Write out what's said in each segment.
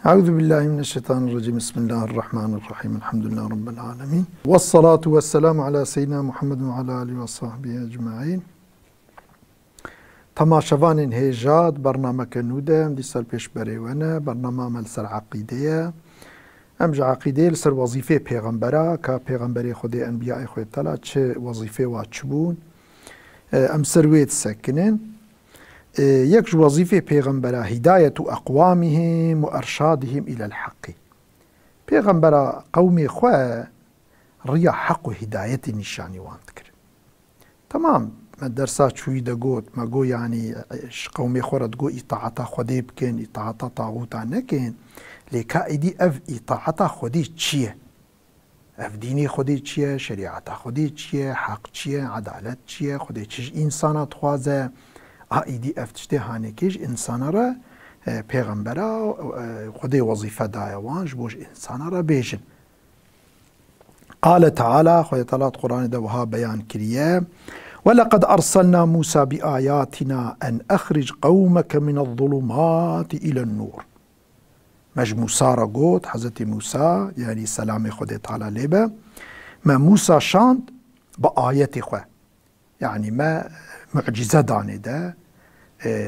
أعوذ بالله من الشيطان الرجيم. بسم الله الرحمن الرحيم. الحمد لله رب العالمين، والصلاة والسلام على سيدنا محمد وعلى آله وصحبه أجمعين. تماشوان هیجاد برنامه کنوده ام دیسال پیش بریونه برنامه عمل سر عقیده ام جا عقیده لسر وظیفه پیغمبره که پیغمبری خود انبیاء خود تعالی چه وظیفه و چبون ام سرویت سکنن. یک وظیفه پیغمبره هدایت اقوامهم و ارشادهم الى الحق. پیغمبره قومی خواه ریا حق و هدایت نشانی واند کرد. تمام ما درسات شوي دقوت ما قو يعني قومي خورد قو إطاعتا خودي بكين إطاعتا طاغوتا نكين لكا إدي أف إطاعتا خودي تشيه أف ديني خودي تشيه شريعتا خودي تشيه حق تشيه عدالت تشيه خودي تشيش إنسانا تخوازه إدي أف تشتي هانيكيش إنسانا را پیغمبرا خودي وظيفة دايوان جبوش إنسانا را بيجن. قال تعالى خودي تعالى قرآن دوها بيان كريه ولقد أرسلنا موسى بآياتنا أن أخرج قومك من الظلمات إلى النور. مج موسى رقوت حضرت موسى يعني سلام خود تعالى لبه ما موسى شاند بآيات خواه يعني ما معجزة دانه ده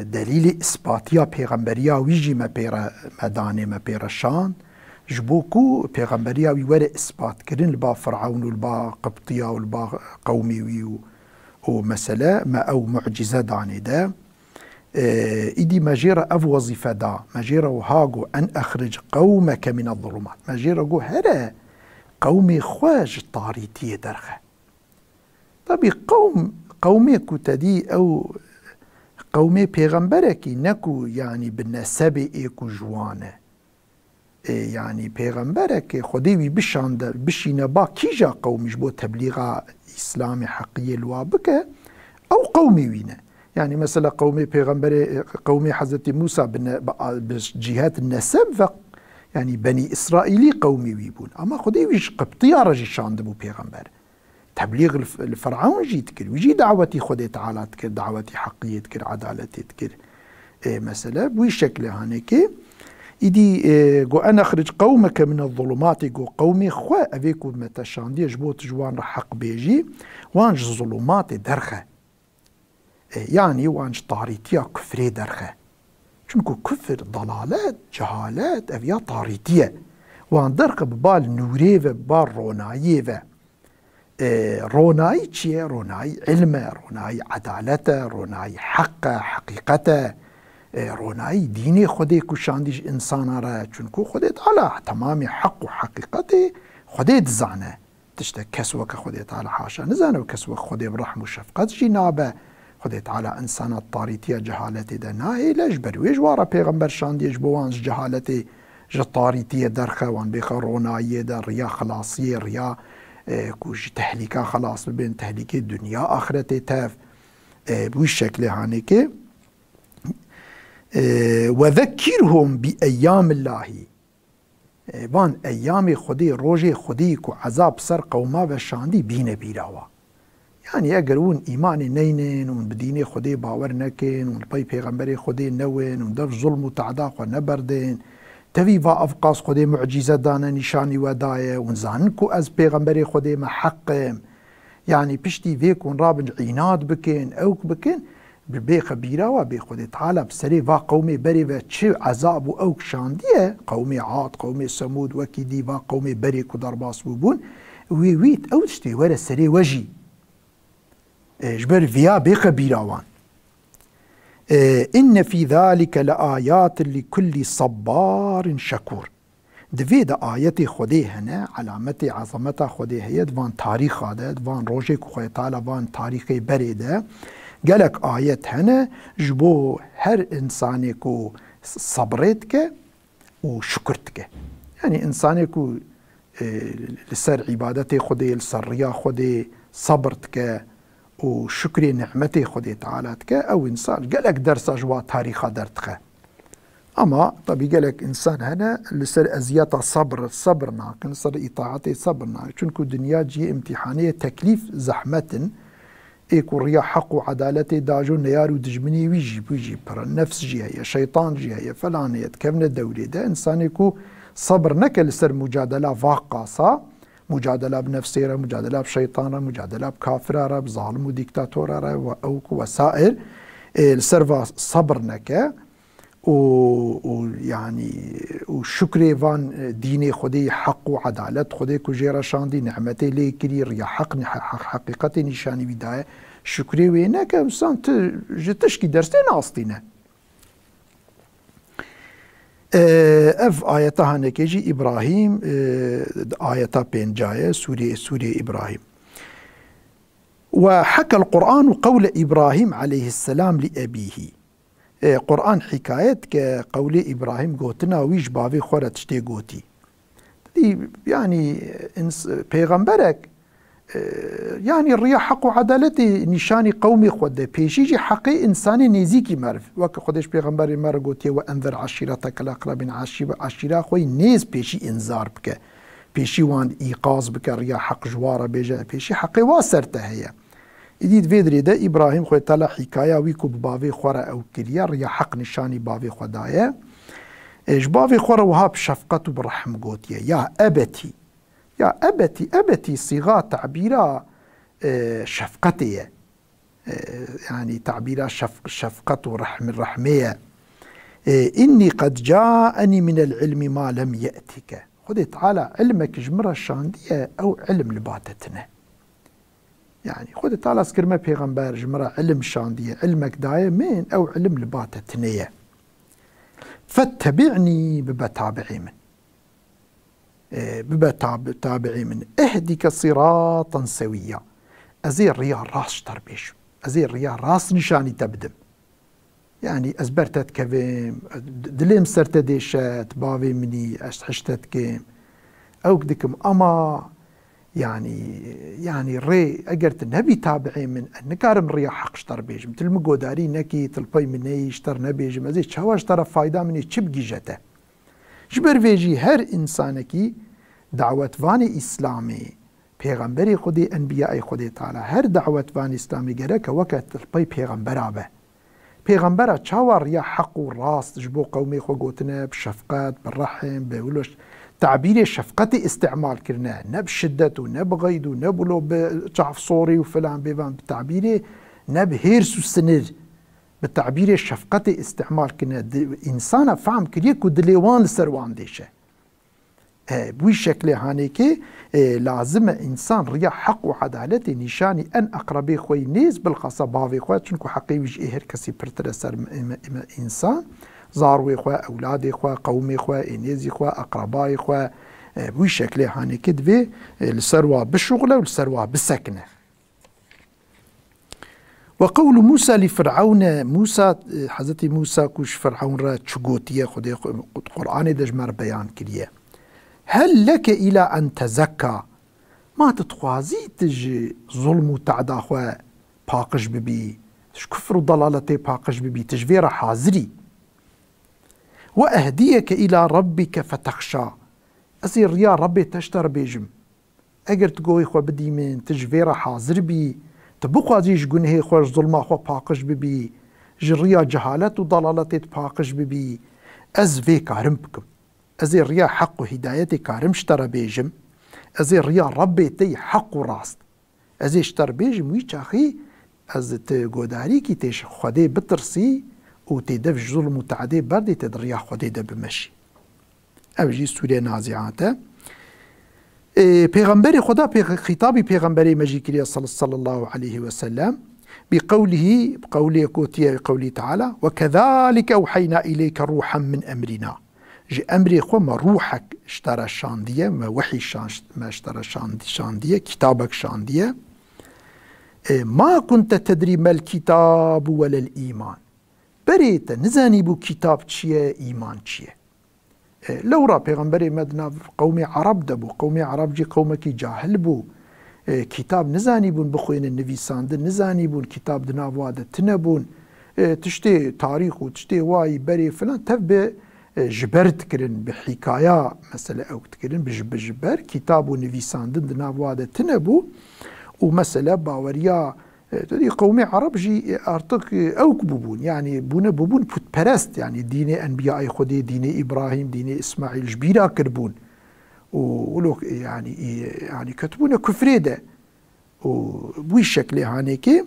دليل إثباتية پیغمبرية ويجي ما دانه ما بيرا شاند جبوكو پیغمبرية ويوري إثبات كرن لبا فرعون والبا قبطية والبا قومي ومسألة ما أو معجزة داني دا إدي مجيرة أف وظيفة دا مجيرة وهاقو أن أخرج قومك من الظلمات مجيرة قو هرا قومي خواج طاريتية درخة. طبي قومي كتدي أو قومي پیغمبركي نكو يعني بالنسبة إيكو جوانه يعني پیغمبرك خديوي بشاند بشينا با كيجا قوميش بو تبليغ إسلامي حقية الوابك أو قومي وينا يعني مثلا قومي پیغمبر قومي حضرت موسى بجهات النسب يعني بني إسرائيلي قومي ويبون أما خديويش قبطية رجي شاند بو پیغمبر تبليغ الفرعون جي تكر ويجي دعوتي خدي تعالى تكر دعوتي حقية تكر عدالتي تكر مثلا بوي شكل هانيكي إدي جو أنا أخرج قومك من الظلمات جو قومي خوا أفيكو متشاندي جبوت جوان رح حق بيجي وانج ظلمات درخة يعني وانج طاريتيا كفري درخة چونكو كفر ضلالات جهالات أفيا طاريتيا وان درخة ببال نوري وبال رونايي و روناي چيه روناي علمه روناي عدالته روناي حقه حقيقته روناي ديني خودي كشانديش إنسانا را چونكو خودي تعالى تمامي حق وحقيقتي خودي تزعنه تشتا كسوك خودي تعالى حاشا نزانه وكسوك خودي برحم وشفقت جنابه خودي تعالى إنسانا الطاريتية جهالتي ده ناهي لجبر ويجوارا پیغمبر شانديش بوانش جهالتي جطاريتية درخه وان بيخا روناي ده ريا خلاصية ريا كوش تهليكا خلاص بين تهليكي دنيا آخرتي تاف بوش شكل هانيكي وذكرهم بأيام الله وان أيام خدي روجي خدي كو عذاب سر قوما وشاندي بين بيراوا يعني أقرون إيمان نينين ون بديني خدي باور نكين ون بي پیغمبري خدي نوين ون دف ظلم وتعداق ونبردين تفي با أفقاس خدي معجزة دانا نشاني وداية ون زانكو از پیغمبري خدي محقم يعني بشتي فيكون رابن عناد بكين أوك بكين ببي خبيرة وبي خود تعالى بسري فا قومي بري و چه عذاب و اوك شانديه قومي عاد قومي سمود وكي دي فا قومي بري كدر باس بوبون ويت او تشتي ورا سري وجي جبر فيا بي خبيرة وان إن في ذلك لآيات لكل صبار شكور. دفي دا آياتي خودي هنا علامتي عظمتها خودي هي دوان تاريخ هذا دوان روجي كو تعالى دوان تاريخي بري ده قالك آيات هنا جبو هر إنساني كو صبرتك وشكرتك يعني إنساني كو لسر عبادتي خدي لسر ريا خدي صبرتك وشكري نعمتي خدي تعالتك أو إنسان قالك درس جوا تاريخ درتك أما طبي قالك إنسان هنا لسر أزياتا صبرنا كنصر إطاعتي صبرنا چونكو دنيا جي امتحانية تكليف زحمة ايكو ريا حق وعدالتي داجو نيار ودجمني ويجي برا النفس جي هي شيطان جي هي فلان هي كمن الدولة ده إنسان يكو صبر نكل سر مجادلة واقعصة مجادلة بنفسيرة مجادلة بشيطانة مجادلة بكافرة بظالم وديكتاتورة وأوكو وسائر السر صبر نكا ويعني وشكري فان ديني خدي حق وعدالة خدي كجيرة شاندي نعمتي لي كري ريا حق حقيقتي نشاني بداية شكري وينك وسان جتشكي درستين أصطينا اف آياتها نكيجي إبراهيم آياتها بينجاية سورة إبراهيم. وحكى القرآن قول إبراهيم عليه السلام لأبيه. قرآن حكاية كقول إبراهيم قوتنا ويش بافي خورة تشتي قوتي يعني پیغمبرك يعني الرياء حق وعدالتي نشاني قومي خود پیشيجي حقي إنساني نيزيكي مرف وك خودش پیغمبر مر قوتي وأنذر عشيرتك الأقربين عشيرة خوي نيز پیشي إنذار بك پیشي وان إيقاظ بك الرياء حق جوارة بيجا پیشي حقي واسرته هي إديد فيدري ده إبراهيم خوي تلا حكاية ويكو ببافي خورة أو كريا ريا حق نشاني بافي خدايا إيش بافي خورة وهاب شفقته برحم قوتيا يا أبتي يا أبتي صيغة تعبيرا شفقتي يعني تعبيرا شفقته رحم الرحمية إني قد جاءني من العلم ما لم يأتك خذي تعالى علمك جمرة الشاندية أو علم لباتتنا يعني خذ تعالى سكرمة بيغمبر جمرة علم شاندية علمك داية من أو علم لباتة تنية فاتبعني ببتابعي من ببتابعي من اهدك صراطا سويا أزير ريا راس تربيش أزير ريا راس نشاني تبدم يعني أزبرتت كفيم دليم سرت ديشات بافي مني أشتحشتت كيم أو كدكم أما يعني ري اجرت النبي تابعي من نكارم ريا حق اشتر بيجم تلمقو داري نكي تلبي مني اشتر نبيجم ازي شوا اشتر فايدة مني تشبقي جته جبر فيجي هر انسانكي دعوت فاني اسلامي پیغمبري خودي انبياء خودي تعالى هر دعوت فاني اسلامي جرك وقت تلبي پیغمبر به پیغمبر شوا ريا حق وراس جبو قومي خو قوتنا بشفقات بالرحم بولوش تعبير شفقتي استعمال كرنا نب شدة ونب غيد ونب لو بشعف صوري وفلان بيبان بتعبيره نب هيرس وسنر بالتعبير شفقتي استعمال كرنا إنسان فهم كريكو دليوان لسروان ديشه بوي شكل هانيكي لازم إنسان ريا حق وعدالتي نشاني أن أقربي خوي نيز بالخاصة بافي خوي چونكو حقي ويج إهر كسي برترسر إنسان زاروي خوا أولادي خوا قومي خوا إنيزي خوا أقربائي خوا بوي شكل هاني كدبي السروة بالشغلة والسروة بالسكنة. وقول موسى لفرعون موسى حضرت موسى كوش فرعون را تشغوتيه خدي قرآن دجمر بيان كريه هل لك إلى أن تزكى ما تتخوازي تجي ظلم وتعدى خوا باقش ببي كفر وضلالتي باقش ببي تجفير حاضري وأهديك إلى ربك فتخشى أصير يا ربي تشتر بيجم أجر تقوي خوا بدي من تجفير حاضر بي تبقى زيش جنهي خوش ظلما خوا باقش ببي جريا جهالت وضلالتي باقش ببي أز في كارم بكم أزي ريا حق هدايتي كارم اشترى بيجم أزي ريا ربي تي حق راست أزي اشتر بيجم ويش أخي أز تقوداري كي تيش خدي بترسي وتدفش ظلم وتعدي بردي تدريا خدي ده بمشي أوجي سورة نازعاته پیغمبر خدا خطابي پیغمبر مجي كريا صلى الله عليه وسلم بقوله كوتيا بقوله تعالى وكذلك أوحينا إليك روحا من أمرنا جي أمري خو روحك اشترى شاندية ما وحي ما اشترى شاندية كتابك شاندية ما كنت تدري ما الكتاب ولا الإيمان بريت نزاني بو كتاب تشيه إيمان تشيه لو را پیغمبر مدنا قومي عرب دبو قومي عرب جي قومكي جاهل بو كتاب نزاني بون بخوين النفيسان دن نزاني بون كتاب دناواده تنبون تشتي تاريخ وتشتي واي بري فلان تبه جبرت كرن بحكاية مثلا أو تكرن بجبر كتاب ونفيسان دن دناواده تنبو ومثلا باوريا تدي قومي عرب جي ارتق او كبوبون يعني بوبون بوت برست يعني دين انبياء خدي دين ابراهيم دين اسماعيل جبيرا كربون ولو يعني كتبون كفريده وبوي شكل هانيكي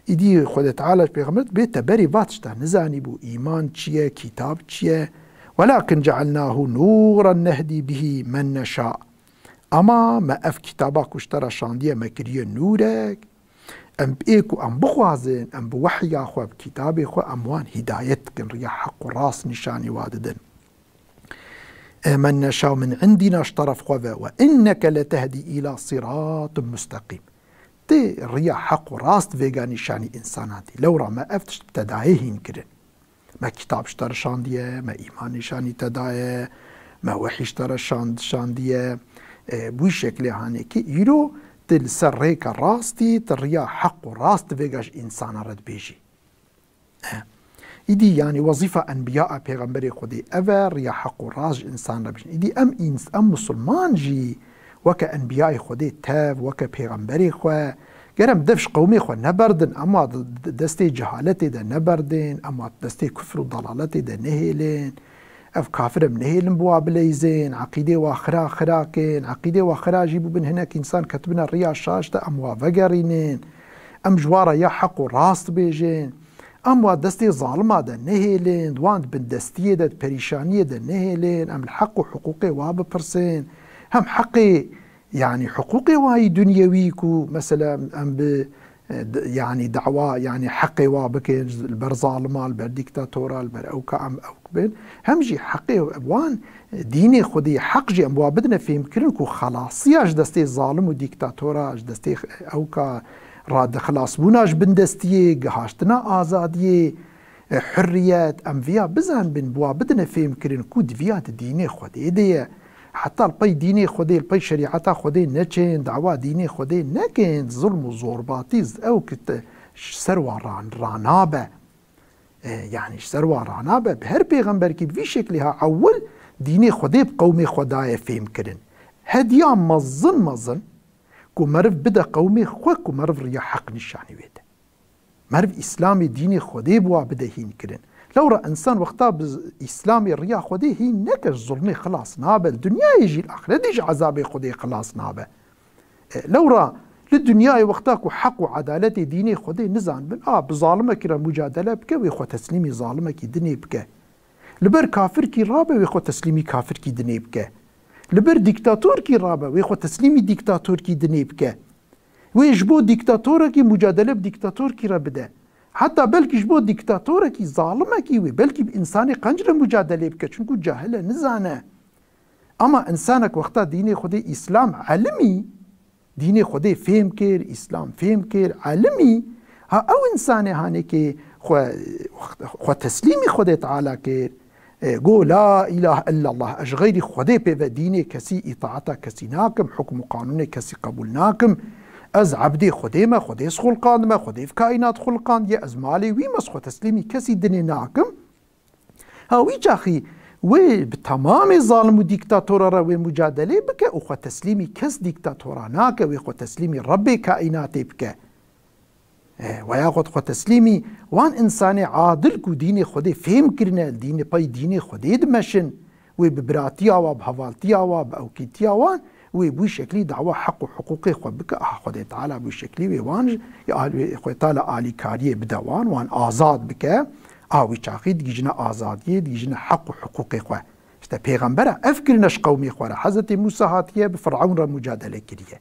يدي خد تعالى بيغمرت بيت بري باتشتا نزاني بو ايمان تشيه كتاب تشيه ولكن جعلناه نورا نهدي به من نشاء ما اف كتابك اشترى شانديه مكريه نورك ام بيكو ام بخوازن ام بوحيا خو بكتابي خو اموان هدايتك ريا حق راس نشاني واددن من نشاء من عندنا اشترف خوفا وانك لتهدي الى صراط مستقيم تي ريا حق راس فيغا نشاني انساناتي لو را ما افتش تداعيهن كرن ما كتاب اشترى شانديه ما ايمان نشاني تداعي ما وحي اشترى شانديه بوي شكل هانيكي يرو تل سريك راستي تريا حق راست فيغاش انسان رد بيجي إدي يعني وظيفة أنبياء پیغمبر خودي أفر ريا حق راج إنسان رد بيجي إدي أم مسلمان جي وكا أنبياء خودي تاف وكا پیغمبر خوا گرم دفش قومي خوا نبردن أما دستي جهالتي دا نبردن أما دستي كفر وضلالتي دا نهيلين اف كافر منهيلن بوابليزين عقيده واخرا خراكين عقيده واخرا جيبوا بن هناك انسان كتبنا الريا شاشته ام وافقرينين ام جوارا يا حق راست بيجين ام دستي ظالمه ده نهيلين دوان بن دستيه ده بريشانيه ده نهيلين ام الحق وحقوقي واب برسين هم حقي يعني حقوقي واي دنيويكو مثلا ام يعني دعوة يعني حقي وابك البر ظالمة البر ديكتاتورة البر أوكا أم أوكبين همجي حقي وان ديني خدي حق جي أم وابدنا في يمكنكو خلاصية أج دستي ظالم وديكتاتورة أج دستي أوكا راد خلاص بوناج بن دستي قهاشتنا آزادية حريات أم فيها بزن بن بوابدنا في يمكنكو دفيات ديني خدي دي حتى البي ديني خدي البي شريعتا خدي نچين دعوة ديني خدي نكين ظلم وزورباتيز او كت سروا رانابه يعني سروا رانابه بهر پیغمبر کی في شكلها اول ديني خدي بقومي خدايا فهم كرن هديا مظن كو مرف بدا قومي خو كو مرف ريا حق نشاني ويده مرف اسلامي ديني خدي بوا بدا هين كرن لو رأى إنسان وقتها بإسلامي الرياء خدي هي نكش ظلمي خلاص نابه الدنيا يجي الآخرة يجي عذابي خدي خلاص نابه لو رأى للدنيا وقتها حق وعدالتي ديني خدي نزان بن بظالمك را مجادلة بك ويخو تسليمي ظالمك دني بك لبر كافر كي رابه ويخو تسليمي كافر كي دني بك لبر ديكتاتور كي رابه ويخو تسليمي ديكتاتور كي دني بك ويجبو ديكتاتور كي مجادلة بديكتاتور كي رابده حتى بلكي جبو ديكتاتورة كي ظالمة كيوي بلكي بإنساني قنجرة مجادلة بك چونكو جاهلة نزانة أما إنسانك وقتا ديني خدي إسلام علمي ديني خدي فهم كير إسلام فهم كير علمي ها أو إنساني هاني كي خو تسليمي خدي تعالى كير قو لا إله إلا الله أش غيري خدي بيبا ديني كسي إطاعتا كسي ناكم حكم قانوني كسي قبولناكم از عبدي خديمه خدي خلقان ما خدي في كائنات خلقان يا از مالي وي مسخو تسليمي كسي دني ناكم هاوي جاخي وي بتمام ظالم وديكتاتورا روي مجادله بك اخو تسليمي كس ديكتاتورا ناك وي خو تسليمي ربي كائناتي بك ويا خو تسليمي وان انساني عادل كو ديني خدي فهم كرنا ديني باي ديني خدي دمشن وي ببراتيا وبهوالتيا وباوكيتيا وان وي شكلي دعوة حق وحقوقي خو بك خدي تعالى بوي شكلي ويوان يا خو تعالى آلي كاريه بدوان وان آزاد بك وي شاخي ديجنا آزادية ديجنا حق وحقوقي خو اشتا پیغمبره افكرنش قومي خو حضرت موسى هاتيه بفرعون را مجادله كريه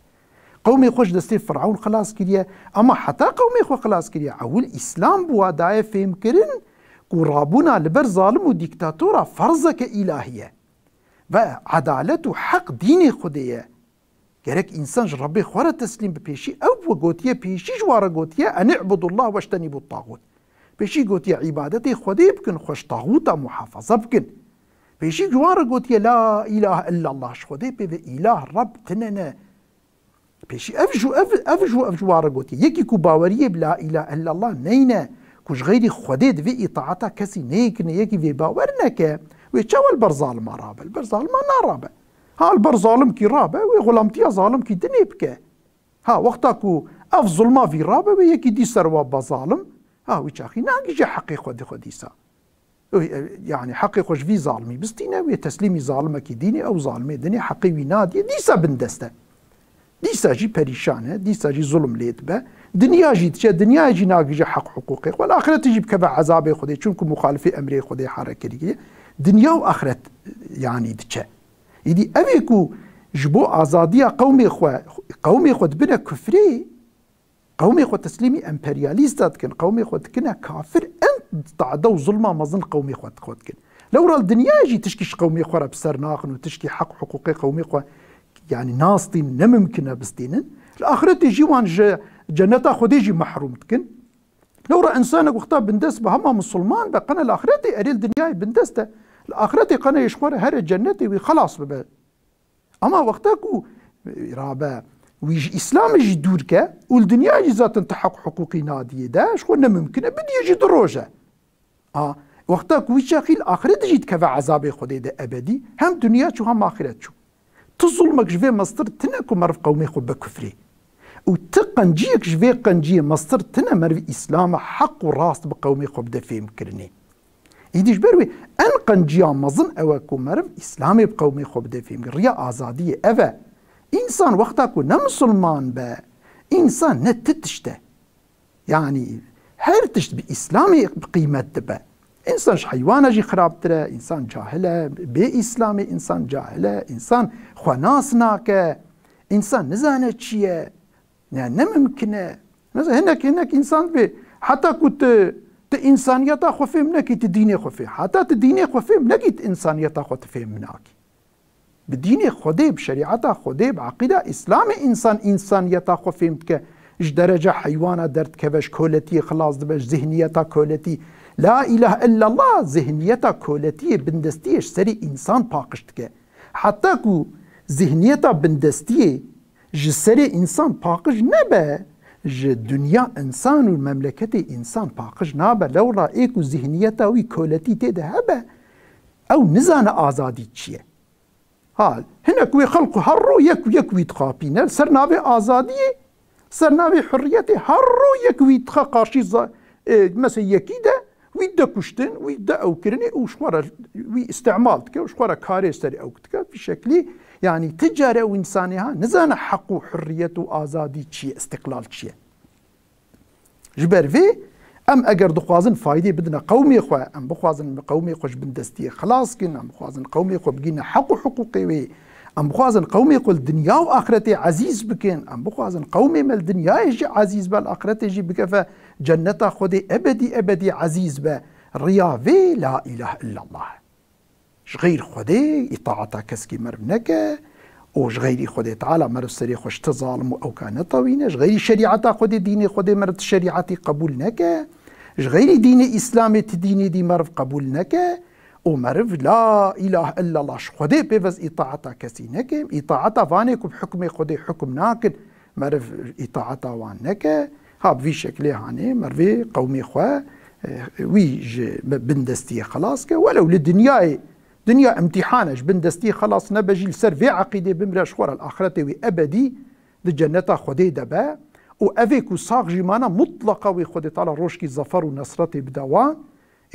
قومي خوش دستي فرعون خلاص كريه اما حتى قومي خو خلاص كريه اول اسلام بوا داي فهم كرن قرابونا لبر ظالم وديكتاتورا فرزك الهيه و عدالت و حق دینی خودیه گرک انسان ربی خوره تسلیم به پیشی او گوتیه پیشی جواره گوتیه ان اعبد الله و اجتنبوا الطاغوت پیشی گوتیه عبادت خودی بکن خوش طاغوت محافظه بکن پیشی جواره گوتیه لا اله الا الله خودی به اله رب تننه پیشی افجو جواره گوتیه یکی کو باوریه بلا اله الا الله نینه کوش غیری خودی دوی اطاعتا کسی نیکنه یکی وی باور نکه ويتشاو البرظالم رابه البرظالم ما رابه البرظالم كي رابه وغلامتيا ظالم كي دني بكى وقتاكو اف ظلما في رابه ويكي دي سروا بظالم ويشاخي ناقي حقي خود ديسا يعني حقي خوش في ظالمي بس دينا وي تسليمي ظالمه كي ديني او ظالمي دني حقي وينادي ديسا بندسته ديسا جي بريشانه ديسا جي ظلم ليت به دنيا جي تشا دنيا جي ناقي حق حقوقي والاخره تجي بكبع عذابي خدي چونكم مخالفي امري خدي حركه دنيا واخره يعني تشا يدي ابيكو جبو ازاديه قومي خود بنا كفري قومي خود تسليمي امبرياليستات كن قومي خود كنا كافر انت تعدوا ظلمه مظن قومي خود كن لو راه الدنيا يجي تشكيش قومي خو بسر ناقن وتشكي حق حقوقي قومي خو يعني ناصطين نممكن بستين الاخره تجي وان جنتا خود يجي محروم تكن لو راه انسانك وقتها بندس بهم مسلمان بقنا الاخره اري الدنيا بندسته الاخره قنا يشخر هر جنتي وخلاص ببال اما وقتك رابع ويجي اسلام يجي دورك والدنيا يجي ذات تحق حقوقي ناديه داش خو ممكن بدي يجي دروجه وقتك ويشاخي الاخره تجي تكفى عذاب خدي ده ابدي هم دنيا شو هم اخرت شو تظلمك جفي مصدر تنكو مرف قومي خو بكفري وتقنجيك جفي قنجي مصدر تنا مرف اسلام حق وراس بقومي خو بدا فهم كرني يديش بروي ان قنجيا مظن اوكو مرف اسلامي بقومي خو بدا فهم ريا ازاديه افا انسان وقتك نمسلمان با انسان نتتشته يعني هرتشت باسلامي بقيمه دبا انسان حيوان جي خراب ترى انسان جاهله باسلامي انسان جاهله انسان خناس ناكه انسان نزانه شيء يعني نممكنه مثلا هناك انسان بي حتى كنت انسانيته خوفي منك تديني خوفي حتى تديني خوفي منك انسانيته خوفي منك بديني خدي بشريعته خدي بعقيده اسلامي انسانيته خوفي منك ايش درجه حيوانه درت كبش كولتي خلاص دبش ذهنيته كولتي لا اله الا الله ذهنيته كولتي بندستيش سري انسان باقشتك حتى كو ذهنيته بندستي جسري انسان باقش نبا دنيا انسان والمملكه انسان باقش نابا لو رايكو ذهنيته وي كولتي تذهب او نزان ازادي تشيه هال هناك وي خلقوا هرو يكوي تخابين سرنابي ازادي سرنابي حريتي هرو يكوي تخا قارشي مثلا يكيده ويدا كشتن ويدا او كرني وشوارا وي استعمالتك وشوارا كاري سري اوكتك في شكلي يعني تجاره وانسانها نزان حق وحريه وازادي شيء استقلال شيء جبر في ام اگر دخوازن فايده بدنا قومي خو ام بخوازن قومي خوش بندستي خلاص كنا ام بخوازن قومي خو بقينا حق حقوقي وي ام بخوازن قومي قل دنيا واخرتي عزيز بكين ام بخوازن قومي مال دنيا يجي عزيز بالاخرتي يجي بكفى جنته خدي ابدي عزيز با ريافي لا اله الا الله غير خدي اطاعتها كسكي مرنك وش غيري خدي تعالى مرف سري خوش تظالم او كان طوينه غيري شريعتها خدي ديني خدي مرت شريعتي قبولنك غيري ديني اسلامي تديني دي مرف قبولنك ومرف لا اله الا الله خدي بيفز اطاعتها كسينك اطاعتها فانك بحكمي خدي حكم ناكل مرف اطاعتها وانك هاب في شكله هاني مرفي قومي خوا ويج بندستي خلاص ولو للدنيا دنيا امتحانش بندستي خلاص نبجي لسر في عقيده بمرا شخور الاخرته وابدي الجنه خدي دبا وافيكو صاغ جيمانا مطلقه وخدي تعالى روشكي ظفر ونصرتي بدوان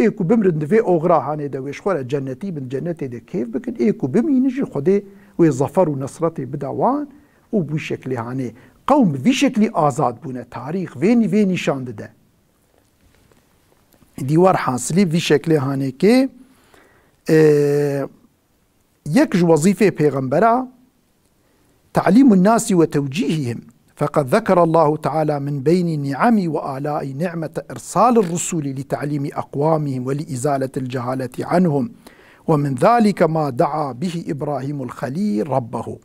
ايكو بمرد في اوغرا هاني دا وشخور جنتي بن جنتي دا كيف بكن ايكو بمينجي خدي وظفر ونصرتي بدوان وبشكل هاني قوم بشكل آزاد بونه تاريخ وینی نشان ده دیوار حاصلی بشكل هاني که یک وظيفة پیغمبره تعليم الناس وتوجيههم فقد ذكر الله تعالى من بين نعم وآلاء نعمة إرسال الرسل لتعليم أقوامهم ولإزالة الجهالة عنهم ومن ذلك ما دعا به إبراهيم الخليل ربه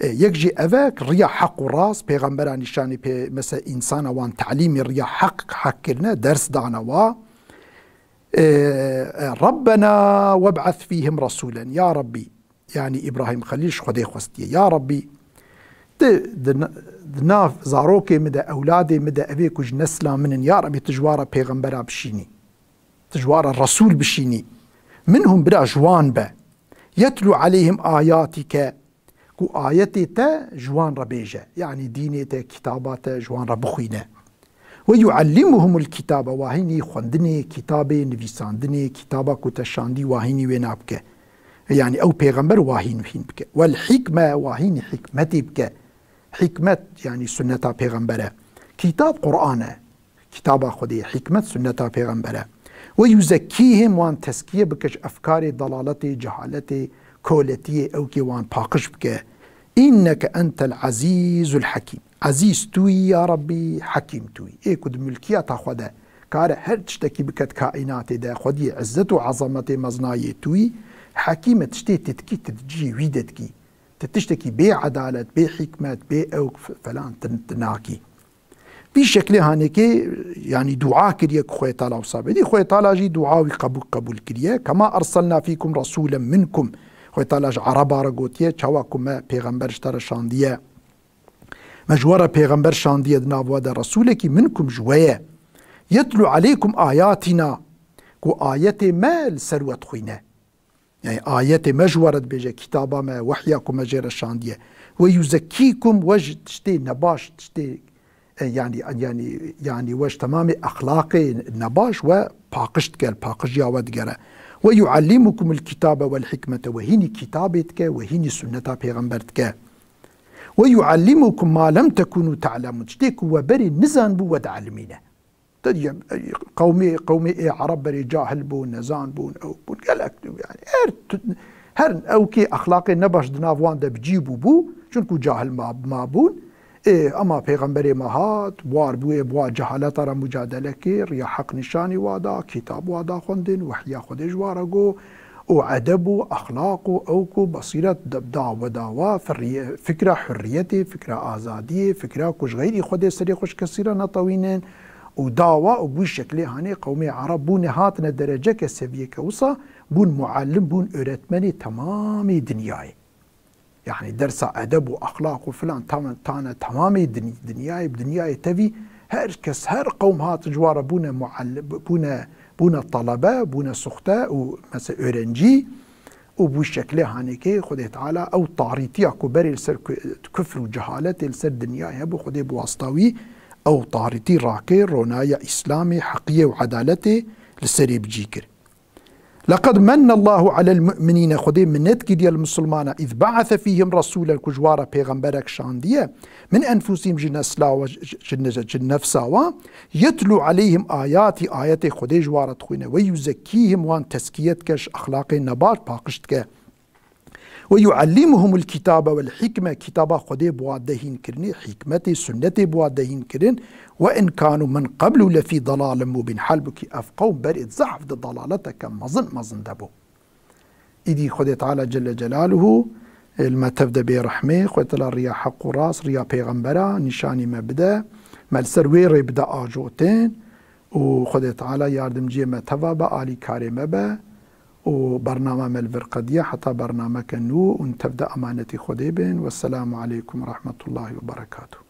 يكجي أفاك ريا حق وراس پیغمبران نشاني مثلا إنسان وان تعليم ريا حق حكرنا درس دعنا و ربنا وابعث فيهم رسولا يا ربي يعني إبراهيم خليل خدي خوستي يا ربي دناف زاروكي مدى أولادي مدى أبيك وج نسلا من يا ربي تجوار پیغمبرا بشيني تجوار الرسول بشيني منهم بلا جوان با يتلو عليهم آياتك كو آياتي تا جوان ربيجة يعني ديني تا كتابات جوان ربخينة ويعلمهم الكتاب واهيني خندني كتابي نفيساندني كتابا كتشاندي واهيني وينابك يعني أو پیغمبر واهين بك والحكمة واهيني حكمتي بك حكمت يعني سنة پیغمبره كتاب قرآن كتاب خدي حكمت سنة پیغمبره ويزكيهم وان تزكية بكش أفكار ضلالتي جهالتي كولتي أو كي وان باقش بك إنك أنت العزيز الحكيم عزيز توي يا ربي حكيم توي إيه كد ملكيات خدا كار هر تشتكي بكت كائنات ده خدي عزت وعظمة مزناي توي حكيمة تشتي تتكي تتجي ويدتكي تتشتكي بي عدالة بي حكمة بي أو فلان تناكي بشكل هانيكي يعني دعاء كريك خوي تعالى وصابي دي خوي تعالى جي دعاوي قبول كريه كما أرسلنا فيكم رسولا منكم خوي تعالى عربا رقوتيه چاواكم ما پیغمبر اشتر شانديه مجوره پیغمبر شانديه دناوادا رسولك منكم جوية يتلو عليكم آياتنا كو آيات ما السروة خوينه يعني آيات مجورة بيجا كتابا ما وحياكم مجير شانديه ويزكيكم وجد تشتي نباش تشتي يعني وش تمام أخلاقي نباش وباقشت كال باقش ياود جرا ويعلمكم الكتاب والحكمة وهيني كتابتك وهيني سنة پیغمبرتك ويعلمكم ما لم تكونوا تعلمون تشتيك وبري نزان بو ودعلمينه قومي إيه عرب بري جاهل بون نزان بون أو بون قالك يعني هر أو كي أخلاقي نباش دنافوان ده بجيبو بو شنكو جاهل ما بون إيه أما پیغمبر مهات وار بوی بوا جهالت را مجادله کر یا حق نشانی وادا کتاب وادا خوندن وحیا خودش وارگو و ادب و اخلاق و اوکو بصیرت دبدا و داوا فکر حریتی فکر آزادی فکر کش غیری خود سری خوش کسیره نطوینن و داوا و بوی شکلی هانی قومی عرب بون هاتن درجه که سویه که وصا بون معلم بون öğretmeni تمامی دنیای يعني درس أدب وأخلاق وفلان تانا تمامي دنياي تبي هر قوم هات جوار بونا معلم بونا طلبة بونا سخطاء ومثلا أورنجي وبالشكل هانيكي خدي تعالى أو طاريتي أكو بري لسر كفر وجهالة لسر دنياي هبو خدي بواسطاوي أو طاريتي راكي رونايا إسلامي حقية وعدالتي لسر بجيكر لقد من الله على المؤمنين خدي منتك ديال المسلمان إذ بعث فيهم رسولا كجوارا پیغمبرك شاندية من أنفسهم جنفسا يتلو عليهم آيات خدي جوارا تخوينة ويزكيهم وان تزكيت كش أخلاق نبات باقشتك ويعلمهم الكتاب والحكمة كتابا خدي بوادهين كرني حكمتي سنتي بوادهين كرن وإن كانوا من قبل لفي ضلال مبين حلبك أفقوا برئت زحف ضلالتك مظن دبو إيدي خدي تعالى جل جلاله الما تبدأ برحمه خدي تعالى ريا حق راس ريا پیغمبرا نشاني مبدأ ملسر ويري بدا آجوتين وخدي تعالى ياردم جي متوابا آلي كاري مبا وبرنامج الفرقدية حتى برنامج النو وان تبدأ أمانتي خديبين والسلام عليكم ورحمة الله وبركاته.